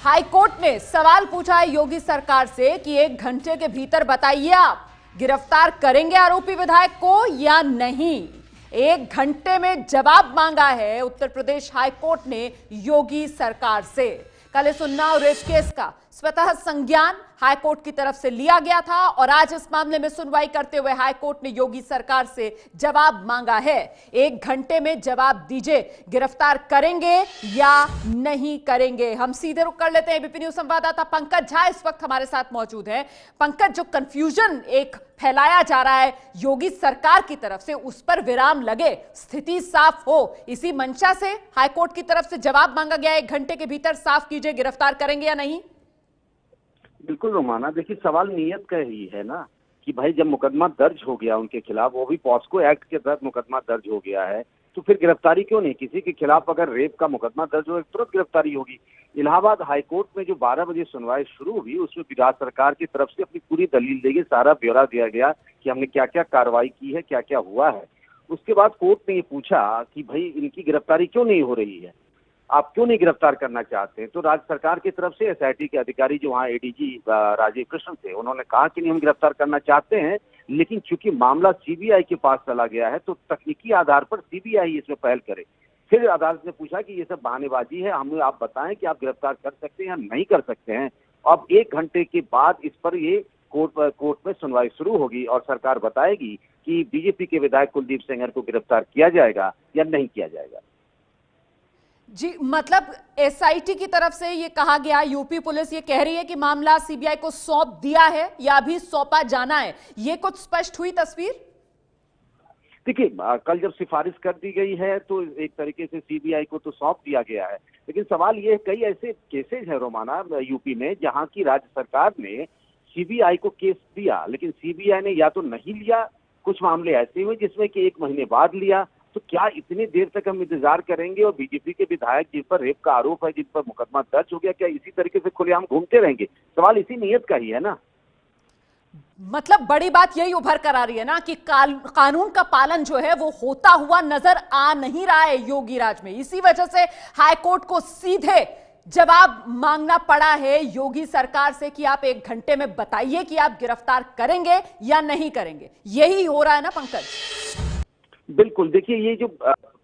High court ने सवाल पूछा है योगी सरकार से कि 1 घंटे के भीतर बताइए आप गिरफ्तार करेंगे आरोपी विधायक को या नहीं। 1 घंटे में जवाब मांगा है उत्तर प्रदेश हाईकोर्ट ने योगी सरकार से। कल इस उन्नाव रेप केस का स्वतः संज्ञान हाईकोर्ट की तरफ से लिया गया था और आज इस मामले में सुनवाई करते हुए हाईकोर्ट ने योगी सरकार से जवाब मांगा है। 1 घंटे में जवाब दीजिए, गिरफ्तार करेंगे या नहीं करेंगे। हम सीधे रुक कर लेते हैं। एबीपी न्यूज संवाददाता पंकज झा इस वक्त हमारे साथ मौजूद हैं। पंकज, जो कंफ्यूजन एक फैलाया जा रहा है योगी सरकार की तरफ से, उस पर विराम लगे, स्थिति साफ हो, इसी मंशा से हाईकोर्ट की तरफ से जवाब मांगा गया। 1 घंटे के भीतर साफ कीजिए, गिरफ्तार करेंगे या नहीं। बिल्कुल रोमाना, देखिए सवाल नीयत का ही है ना कि भाई जब मुकदमा दर्ज हो गया उनके खिलाफ, वो भी पॉस्को एक्ट के तहत मुकदमा दर्ज हो गया है, तो फिर गिरफ्तारी क्यों नहीं। किसी के खिलाफ अगर रेप का मुकदमा दर्ज हो तुरंत गिरफ्तारी होगी। इलाहाबाद हाईकोर्ट में जो 12 बजे सुनवाई शुरू हुई उसमें बिहार सरकार की तरफ से अपनी पूरी दलील दी गई, सारा ब्यौरा दिया गया कि हमने क्या क्या कार्रवाई की है, क्या क्या हुआ है। उसके बाद कोर्ट ने ये पूछा कि भाई इनकी गिरफ्तारी क्यों नहीं हो रही है, आप क्यों नहीं गिरफ्तार करना चाहते हैं। तो राज्य सरकार की तरफ से एसआईटी के अधिकारी जो वहाँ एडीजी राजीव कृष्ण थे, उन्होंने कहा कि नहीं हम गिरफ्तार करना चाहते हैं, लेकिन चूंकि मामला सीबीआई के पास चला गया है तो तकनीकी आधार पर सीबीआई इसमें पहल करे। फिर अदालत ने पूछा कि ये सब बहानेबाजी है, हमें आप बताएं कि आप गिरफ्तार कर सकते हैं या नहीं कर सकते हैं। अब 1 घंटे के बाद इस पर ये कोर्ट में सुनवाई शुरू होगी और सरकार बताएगी कि बीजेपी के विधायक कुलदीप सेंगर को गिरफ्तार किया जाएगा या नहीं किया जाएगा। जी, मतलब एसआईटी की तरफ से ये कहा गया, यूपी पुलिस ये कह रही है कि मामला सीबीआई को सौंप दिया है या अभी सौंपा जाना है, ये कुछ स्पष्ट हुई तस्वीर। देखिए कल जब सिफारिश कर दी गई है तो एक तरीके से सीबीआई को तो सौंप दिया गया है, लेकिन सवाल ये है कई ऐसे केसेज है रोमाना यूपी में जहां की राज्य सरकार ने सीबीआई को केस दिया, लेकिन सीबीआई ने या तो नहीं लिया, कुछ मामले ऐसे हुए जिसमें कि 1 महीने बाद लिया। तो क्या इतनी देर तक हम इंतजार करेंगे और बीजेपी के विधायक जिन पर रेप का आरोप है, जिन पर मुकदमा दर्ज हो गया, क्या इसी तरीके से खुलेआम घूमते रहेंगे। सवाल इसी नीयत का ही है ना। मतलब बड़ी बात यही उभर कर आ रही है ना कि कानून का पालन जो है वो होता हुआ नजर आ नहीं रहा है योगी राज में। इसी वजह से हाईकोर्ट को सीधे जवाब मांगना पड़ा है योगी सरकार से कि आप 1 घंटे में बताइए कि आप गिरफ्तार करेंगे या नहीं करेंगे। यही हो रहा है ना पंकज। बिल्कुल, देखिए ये जो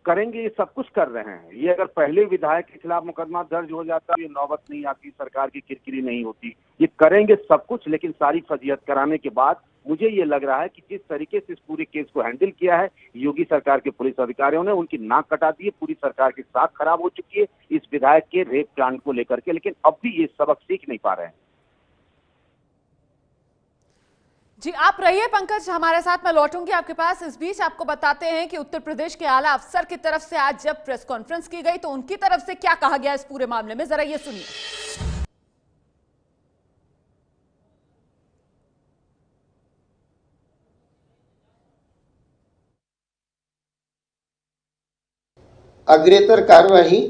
करेंगे ये सब कुछ कर रहे हैं। ये अगर पहले विधायक के खिलाफ मुकदमा दर्ज हो जाता ये नौबत नहीं आती, सरकार की किरकिरी नहीं होती। ये करेंगे सब कुछ, लेकिन सारी फजीहत कराने के बाद मुझे ये लग रहा है कि जिस तरीके से इस पूरे केस को हैंडल किया है योगी सरकार के पुलिस अधिकारियों ने, उनकी नाक कटा दी है, पूरी सरकार की साख खराब हो चुकी है इस विधायक के रेप कांड को लेकर के, लेकिन अब भी ये सबक सीख नहीं पा रहे हैं। जी, आप रहिए पंकज हमारे साथ, मैं लौटूंगी आपके पास। इस बीच आपको बताते हैं कि उत्तर प्रदेश के आला अफसर की तरफ से आज जब प्रेस कॉन्फ्रेंस की गई तो उनकी तरफ से क्या कहा गया इस पूरे मामले में, जरा ये सुनिए। अग्रेतर कार्यवाही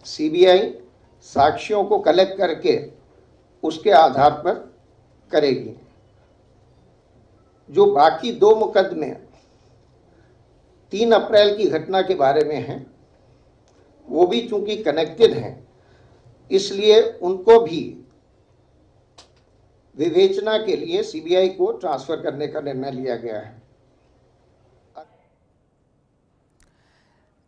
सीबीआई साक्ष्यों को कलेक्ट करके उसके आधार पर करेगी। जो बाकी 2 मुकदमे 3 अप्रैल की घटना के बारे में हैं, वो भी चूंकि कनेक्टेड हैं, इसलिए उनको भी विवेचना के लिए सीबीआई को ट्रांसफर करने का निर्णय लिया गया है।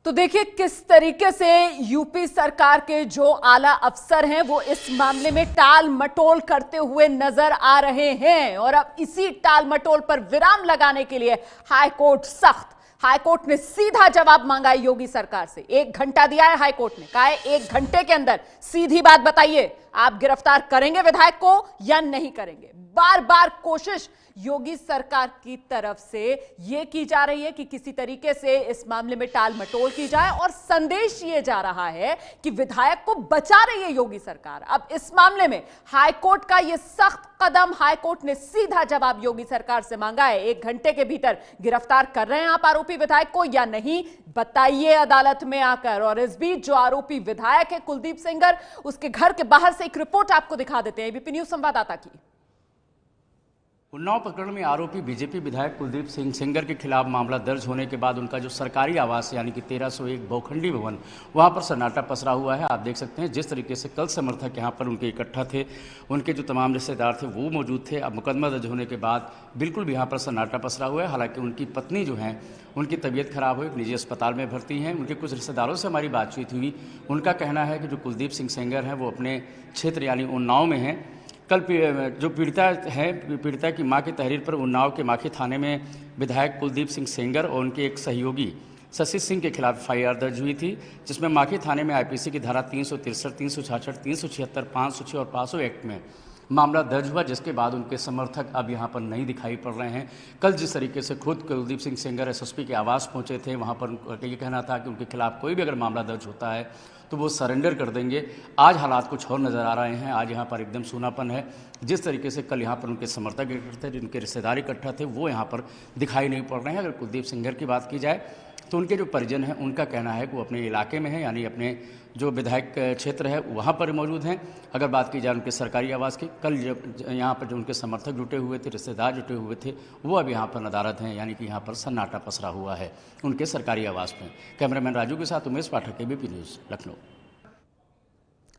तो देखिए किस तरीके से यूपी सरकार के जो आला अफसर हैं वो इस मामले में टाल मटोल करते हुए नजर आ रहे हैं और अब इसी टाल मटोल पर विराम लगाने के लिए हाईकोर्ट ने सीधा जवाब मांगा है योगी सरकार से। 1 घंटा दिया है हाईकोर्ट ने, कहा है 1 घंटे के अंदर सीधी बात बताइए, आप गिरफ्तार करेंगे विधायक को या नहीं करेंगे। बार बार कोशिश योगी सरकार की तरफ से यह की जा रही है कि किसी तरीके से इस मामले में टाल मटोल की जाए और संदेश ये जा रहा है कि विधायक को बचा रही है योगी सरकार। अब इस मामले में हाईकोर्ट का यह सख्त कदम, हाईकोर्ट ने सीधा जवाब योगी सरकार से मांगा है। 1 घंटे के भीतर गिरफ्तार कर रहे हैं आप आरोपी विधायक को या नहीं, बताइए अदालत में आकर। और इस बीच जो आरोपी विधायक है कुलदीप सेंगर, उसके घर के बाहर से एक रिपोर्ट आपको दिखा देते हैं एबीपी न्यूज संवाददाता की। उन्नाव प्रकरण में आरोपी बीजेपी विधायक कुलदीप सिंह सेंगर के खिलाफ मामला दर्ज होने के बाद उनका जो सरकारी आवास यानी कि 1301 बहुखंडी भवन वहां पर सन्नाटा पसरा हुआ है। आप देख सकते हैं जिस तरीके से कल समर्थक यहां पर उनके इकट्ठा थे, उनके जो तमाम रिश्तेदार थे वो मौजूद थे। अब मुकदमा दर्ज होने के बाद बिल्कुल भी यहाँ पर सन्नाटा पसरा हुआ है। हालांकि उनकी पत्नी जो हैं उनकी तबीयत खराब हुई, निजी अस्पताल में भर्ती हैं। उनके कुछ रिश्तेदारों से हमारी बातचीत हुई, उनका कहना है कि जो कुलदीप सिंह सेंगर हैं वो अपने क्षेत्र यानी उन्नाव में हैं। कल जो पीड़िता की मां की तहरीर पर उन्नाव के माखी थाने में विधायक कुलदीप सिंह सेंगर और उनके एक सहयोगी शशि सिंह के खिलाफ FIR दर्ज हुई थी, जिसमें माखी थाने में IPC की धारा 363, 366, 376, 506 और 500 एक्ट में मामला दर्ज हुआ, जिसके बाद उनके समर्थक अब यहाँ पर नहीं दिखाई पड़ रहे हैं। कल जिस तरीके से खुद कुलदीप सिंह सेंगर SSP के आवास पहुँचे थे, वहाँ पर उनका ये कहना था कि उनके खिलाफ कोई भी अगर मामला दर्ज होता है तो वो सरेंडर कर देंगे। आज हालात कुछ और नज़र आ रहे हैं। आज यहाँ पर एकदम सूनापन है। जिस तरीके से कल यहाँ पर उनके समर्थक इकट्ठे थे, जिनके रिश्तेदार इकट्ठा थे, वो यहाँ पर दिखाई नहीं पड़ रहे हैं। अगर कुलदीप सेंगर की बात की जाए तो उनके जो परिजन हैं उनका कहना है कि वो अपने इलाके में हैं, यानी अपने जो विधायक क्षेत्र है वहाँ पर मौजूद हैं। अगर बात की जाए उनके सरकारी आवास की, कल जब यहाँ पर जो उनके समर्थक जुटे हुए थे, रिश्तेदार जुटे हुए थे, वो अब यहाँ पर नदारद हैं, यानी कि यहाँ पर सन्नाटा पसरा हुआ है उनके सरकारी आवास में। कैमरामैन राजू के साथ उमेश पाठक, ABP न्यूज़, लखनऊ।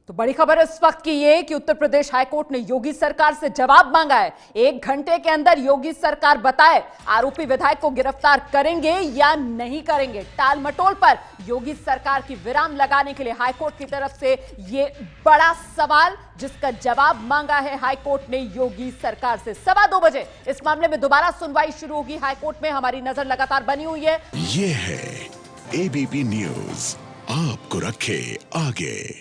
तो बड़ी खबर इस वक्त की ये कि उत्तर प्रदेश हाईकोर्ट ने योगी सरकार से जवाब मांगा है। 1 घंटे के अंदर योगी सरकार बताए आरोपी विधायक को गिरफ्तार करेंगे या नहीं करेंगे। टाल मटोल पर योगी सरकार की विराम लगाने के लिए हाईकोर्ट की तरफ से ये बड़ा सवाल, जिसका जवाब मांगा है हाईकोर्ट ने योगी सरकार से। 2:15 बजे इस मामले में दोबारा सुनवाई शुरू होगी हाईकोर्ट में। हमारी नजर लगातार बनी हुई है। ये है ABP न्यूज, आपको रखे आगे।